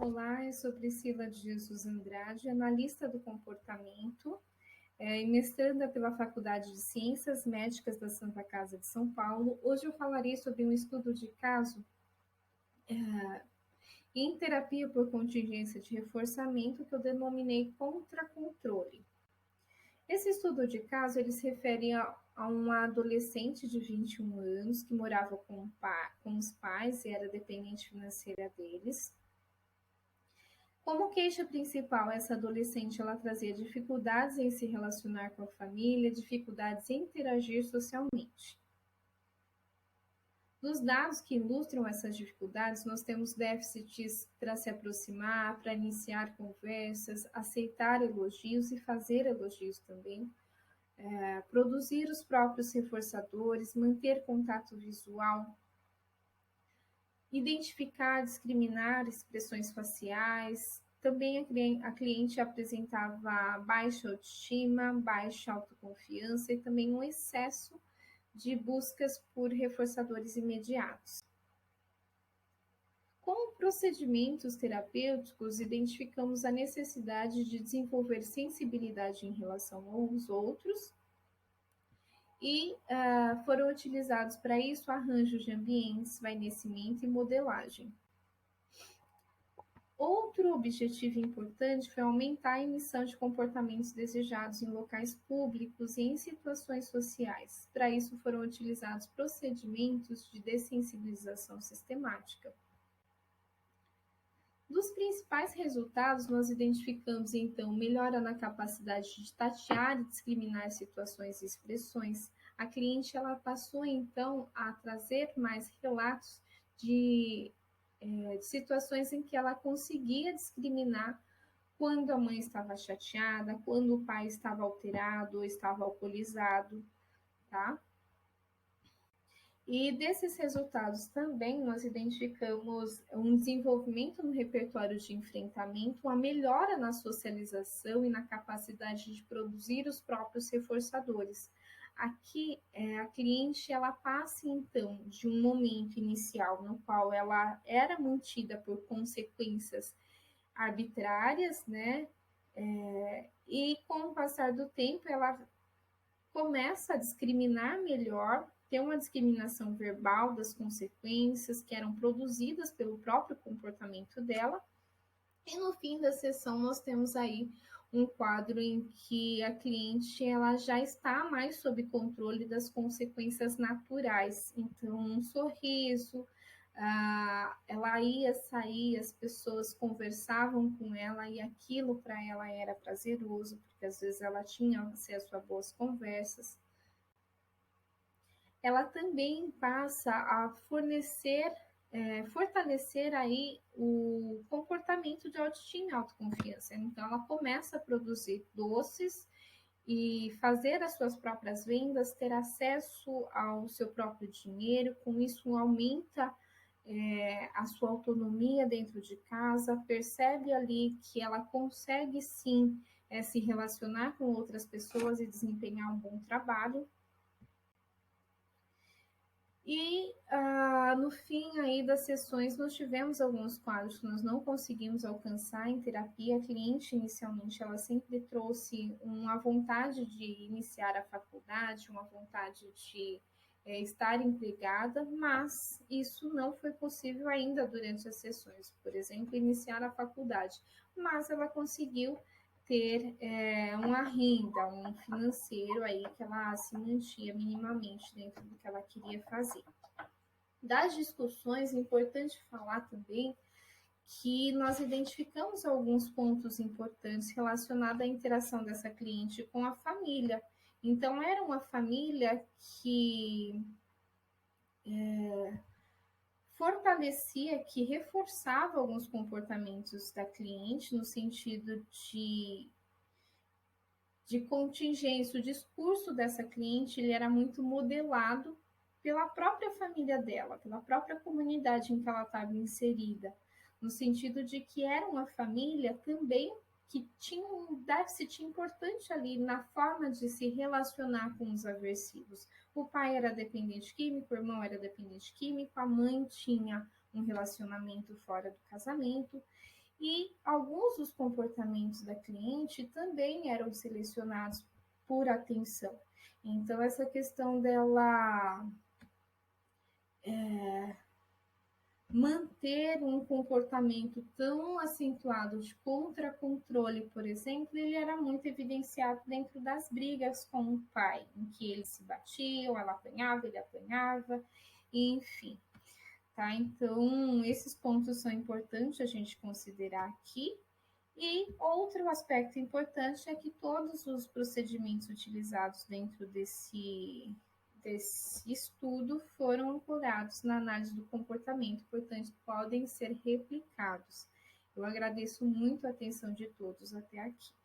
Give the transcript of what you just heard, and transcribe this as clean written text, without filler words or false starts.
Olá, eu sou Priscila de Jesus Andrade, analista do comportamento e mestranda pela Faculdade de Ciências Médicas da Santa Casa de São Paulo. Hoje eu falarei sobre um estudo de caso em terapia por contingência de reforçamento que eu denominei contra-controle. Esse estudo de caso ele se refere a uma adolescente de 21 anos que morava com os pais e era dependente financeira deles. Como queixa principal, essa adolescente ela trazia dificuldades em se relacionar com a família, dificuldades em interagir socialmente. Nos dados que ilustram essas dificuldades, nós temos déficits para se aproximar, para iniciar conversas, aceitar elogios e fazer elogios também, produzir os próprios reforçadores, manter contato visual, identificar, discriminar expressões faciais. Também a cliente apresentava baixa autoestima, baixa autoconfiança e também um excesso de buscas por reforçadores imediatos. Com procedimentos terapêuticos, identificamos a necessidade de desenvolver sensibilidade em relação aos outros e foram utilizados para isso arranjos de ambientes, esvaecimento e modelagem. Outro objetivo importante foi aumentar a emissão de comportamentos desejados em locais públicos e em situações sociais. Para isso foram utilizados procedimentos de dessensibilização sistemática. Dos principais resultados, nós identificamos, então, melhora na capacidade de tatear e discriminar situações e expressões. A cliente ela passou, então, a trazer mais relatos de situações em que ela conseguia discriminar quando a mãe estava chateada, quando o pai estava alterado ou estava alcoolizado, tá? E desses resultados também nós identificamos um desenvolvimento no repertório de enfrentamento, uma melhora na socialização e na capacidade de produzir os próprios reforçadores. Aqui, a cliente ela passa então de um momento inicial no qual ela era mantida por consequências arbitrárias, né? E com o passar do tempo ela começa a discriminar melhor, ter uma discriminação verbal das consequências que eram produzidas pelo próprio comportamento dela. E no fim da sessão nós temos aí um quadro em que a cliente ela já está mais sob controle das consequências naturais. Então, um sorriso, ela ia sair, as pessoas conversavam com ela e aquilo para ela era prazeroso, porque às vezes ela tinha acesso a boas conversas. Ela também passa a fortalecer aí o comportamento de autoestima e autoconfiança. Então, ela começa a produzir doces e fazer as suas próprias vendas, ter acesso ao seu próprio dinheiro, com isso aumenta a sua autonomia dentro de casa, percebe ali que ela consegue sim se relacionar com outras pessoas e desempenhar um bom trabalho. E no fim aí das sessões nós tivemos alguns quadros que nós não conseguimos alcançar em terapia. A cliente inicialmente ela sempre trouxe uma vontade de iniciar a faculdade, uma vontade de estar empregada, mas isso não foi possível ainda durante as sessões, por exemplo, iniciar a faculdade, mas ela conseguiu ter uma renda, um financeiro aí que ela se mantinha minimamente dentro do que ela queria fazer. Das discussões, é importante falar também que nós identificamos alguns pontos importantes relacionados à interação dessa cliente com a família. Então, era uma família que fortalecia, que reforçava alguns comportamentos da cliente no sentido de contingência. O discurso dessa cliente ele era muito modelado pela própria família dela, pela própria comunidade em que ela estava inserida, no sentido de que era uma família também que tinha um déficit importante ali na forma de se relacionar com os aversivos. O pai era dependente químico, o irmão era dependente químico, a mãe tinha um relacionamento fora do casamento. E alguns dos comportamentos da cliente também eram selecionados por atenção. Então, essa questão dela manter um comportamento tão acentuado de contra-controle, por exemplo, ele era muito evidenciado dentro das brigas com o pai, em que eles se batiam, ela apanhava, ele apanhava, enfim. Tá? Então, esses pontos são importantes a gente considerar aqui. E outro aspecto importante é que todos os procedimentos utilizados dentro desse estudo foram ancorados na análise do comportamento, portanto, podem ser replicados. Eu agradeço muito a atenção de todos até aqui.